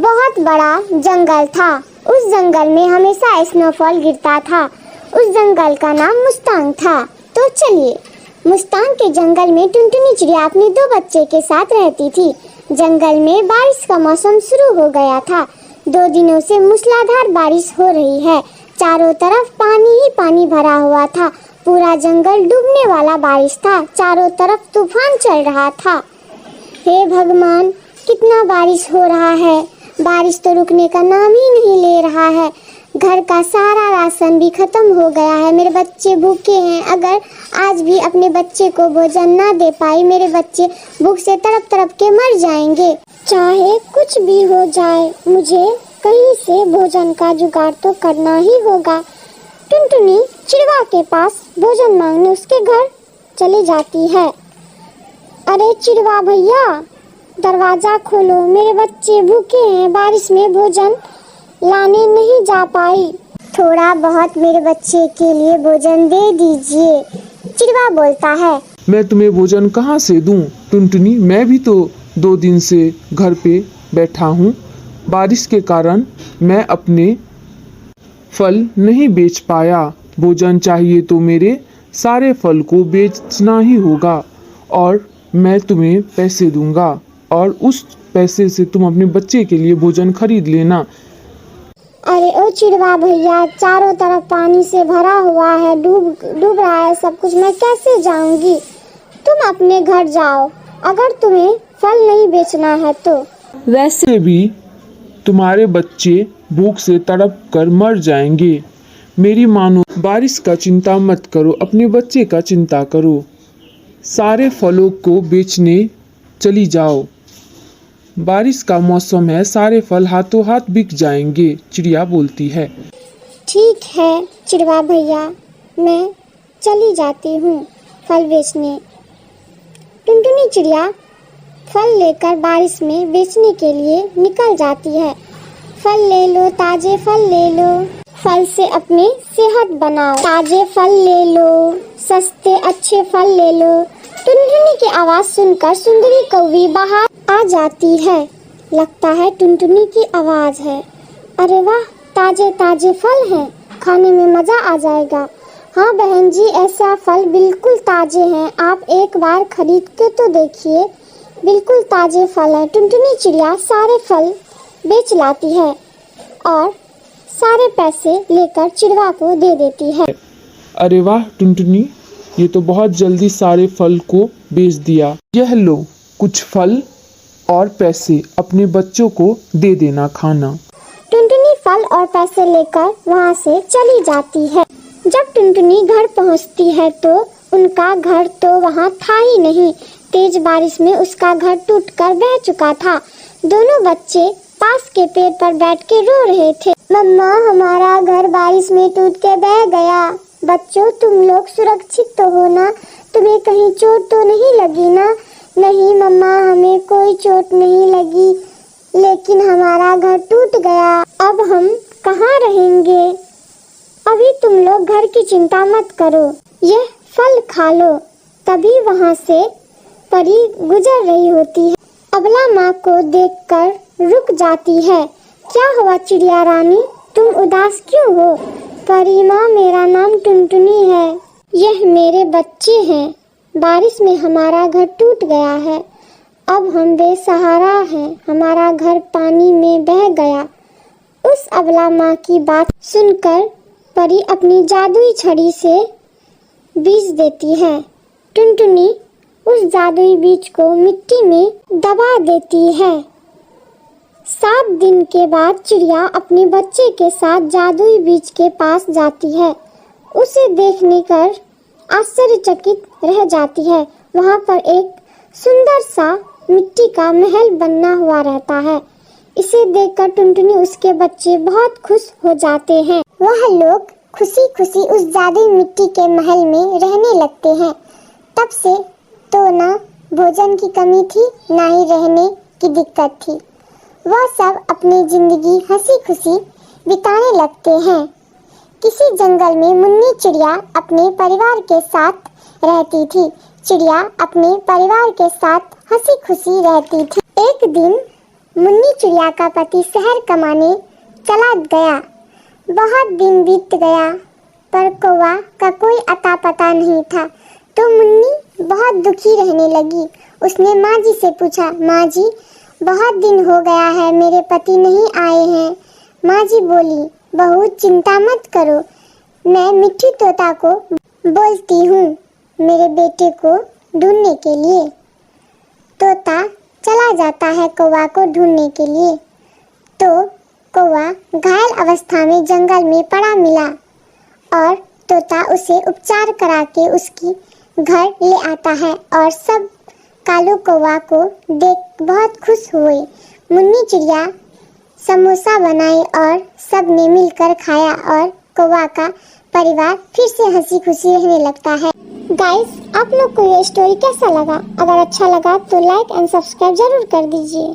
बहुत बड़ा जंगल था। उस जंगल में हमेशा स्नोफॉल गिरता था। उस जंगल का नाम मुस्तांग था। तो चलिए, मुस्तांग के जंगल में टुनटुनी चिड़िया अपने 2 बच्चे के साथ रहती थी। जंगल में बारिश का मौसम शुरू हो गया था। 2 दिनों से मूसलाधार बारिश हो रही है। चारों तरफ पानी ही पानी भरा हुआ था। पूरा जंगल डूबने वाला बारिश था। चारों तरफ तूफान चल रहा था। हे भगवान, कितना बारिश हो रहा है। बारिश तो रुकने का नाम ही नहीं ले रहा है। घर का सारा राशन भी खत्म हो गया है। मेरे बच्चे भूखे हैं। अगर आज भी अपने बच्चे को भोजन ना दे पाई, मेरे बच्चे भूख से तड़प तड़प के मर जाएंगे। चाहे कुछ भी हो जाए, मुझे कहीं से भोजन का जुगाड़ तो करना ही होगा। टुनटुनी चिड़वा के पास भोजन मांगने उसके घर चली जाती है। अरे चिड़वा भैया, दरवाजा खोलो, मेरे बच्चे भूखे हैं। बारिश में भोजन लाने नहीं जा पाई। थोड़ा बहुत मेरे बच्चे के लिए भोजन दे दीजिए, चिड़वा बोलता है। मैं तुम्हें भोजन कहाँ से दूं टुनटुनी, मैं भी तो 2 दिन से घर पे बैठा हूँ। बारिश के कारण मैं अपने फल नहीं बेच पाया। भोजन चाहिए तो मेरे सारे फल को बेचना ही होगा और मैं तुम्हें पैसे दूंगा और उस पैसे से तुम अपने बच्चे के लिए भोजन खरीद लेना। अरे ओ चिड़वा भैया, चारों तरफ पानी से भरा हुआ है, डूब रहा है सब कुछ। मैं कैसे जाऊंगी? तुम अपने घर जाओ, अगर तुम्हें फल नहीं बेचना है तो। वैसे भी तुम्हारे बच्चे भूख से तड़प कर मर जाएंगे। मेरी मानो, बारिश का चिंता मत करो, अपने बच्चे का चिंता करो। सारे फलों को बेचने चली जाओ। बारिश का मौसम है, सारे फल हाथों हाथ बिक जाएंगे, चिड़िया बोलती है। ठीक है चिड़वा भैया, मैं चली जाती हूँ फल बेचने। टुनटुनी चिड़िया फल लेकर बारिश में बेचने के लिए निकल जाती है। फल ले लो, ताजे फल ले लो, फल से अपनी सेहत बनाओ। ताजे फल ले लो, सस्ते अच्छे फल ले लो। टुनटुनी की आवाज़ सुनकर सुंदरी कौवी बाहर आ जाती है। लगता है टुनटुनी की आवाज़ है। अरे वाह, ताजे ताजे फल हैं, खाने में मज़ा आ जाएगा। हाँ बहन जी, ऐसा फल बिल्कुल ताजे हैं, आप एक बार खरीद के तो देखिए, बिल्कुल ताजे फल हैं। टुनटुनी चिड़िया सारे फल बेच लाती है और सारे पैसे लेकर चिड़वा को दे देती है। अरे वाह टुनटुनी, ये तो बहुत जल्दी सारे फल को बेच दिया। यह लो कुछ फल और पैसे, अपने बच्चों को दे देना खाना। टुनटुनी फल और पैसे लेकर वहाँ से चली जाती है। जब टुनटुनी घर पहुँचती है तो उनका घर तो वहाँ था ही नहीं। तेज बारिश में उसका घर टूटकर बह चुका था। दोनों बच्चे पास के पेड़ पर बैठ के रो रहे थे। मम्मा, हमारा घर बारिश में टूट के बह गया। बच्चों, तुम लोग सुरक्षित तो हो ना? तुम्हें कहीं चोट तो नहीं लगी ना? नहीं मम्मा, हमें कोई चोट नहीं लगी, लेकिन हमारा घर टूट गया। अब हम कहाँ रहेंगे? अभी तुम लोग घर की चिंता मत करो, यह फल खा लो। तभी वहाँ से परी गुजर रही होती है। अबला माँ को देखकर रुक जाती है। क्या हुआ चिड़िया रानी, तुम उदास क्यों हो? परी माँ, मेरा नाम टुनटुनी है, यह मेरे बच्चे हैं। बारिश में हमारा घर टूट गया है, अब हम बेसहारा हैं, हमारा घर पानी में बह गया। उस अबला माँ की बात सुनकर परी अपनी जादुई छड़ी से बीज देती है। टुनटुनी उस जादुई बीज को मिट्टी में दबा देती है। 7 दिन के बाद चिड़िया अपने बच्चे के साथ जादुई बीज के पास जाती है। उसे देखने कर आश्चर्यचकित रह जाती है। वहाँ पर एक सुंदर सा मिट्टी का महल बना हुआ रहता है। इसे देखकर टुनटुनी उसके बच्चे बहुत खुश हो जाते हैं। वह लोग खुशी खुशी उस जादुई मिट्टी के महल में रहने लगते हैं। तब से तो ना भोजन की कमी थी, ना ही रहने की दिक्कत थी। वह सब अपनी जिंदगी हंसी खुशी बिताने लगते हैं। किसी जंगल में मुन्नी चिड़िया अपने परिवार के साथ रहती थी। चिड़िया अपने परिवार के साथ हंसी खुशी रहती थी। एक दिन मुन्नी चिड़िया का पति शहर कमाने चला गया। बहुत दिन बीत गया पर कौवा का कोई अता पता नहीं था, तो मुन्नी बहुत दुखी रहने लगी। उसने माँ जी से पूछा, माँ जी बहुत दिन हो गया है, मेरे पति नहीं आए हैं। माँ जी बोली, बहू चिंता मत करो, मैं मिट्टी तोता को बोलती हूँ मेरे बेटे को ढूंढने के लिए। तोता चला जाता है कौवा को ढूंढने के लिए। तो कौवा घायल अवस्था में जंगल में पड़ा मिला और तोता उसे उपचार करा के उसकी घर ले आता है और सब कालू कौवा को देख बहुत खुश हुए। मुन्नी चिड़िया समोसा बनाई और सब ने मिलकर खाया और कौवा का परिवार फिर से हंसी खुशी रहने लगता है। गाइस, आप लोग को ये स्टोरी कैसा लगा? अगर अच्छा लगा तो लाइक एंड सब्सक्राइब जरूर कर दीजिए।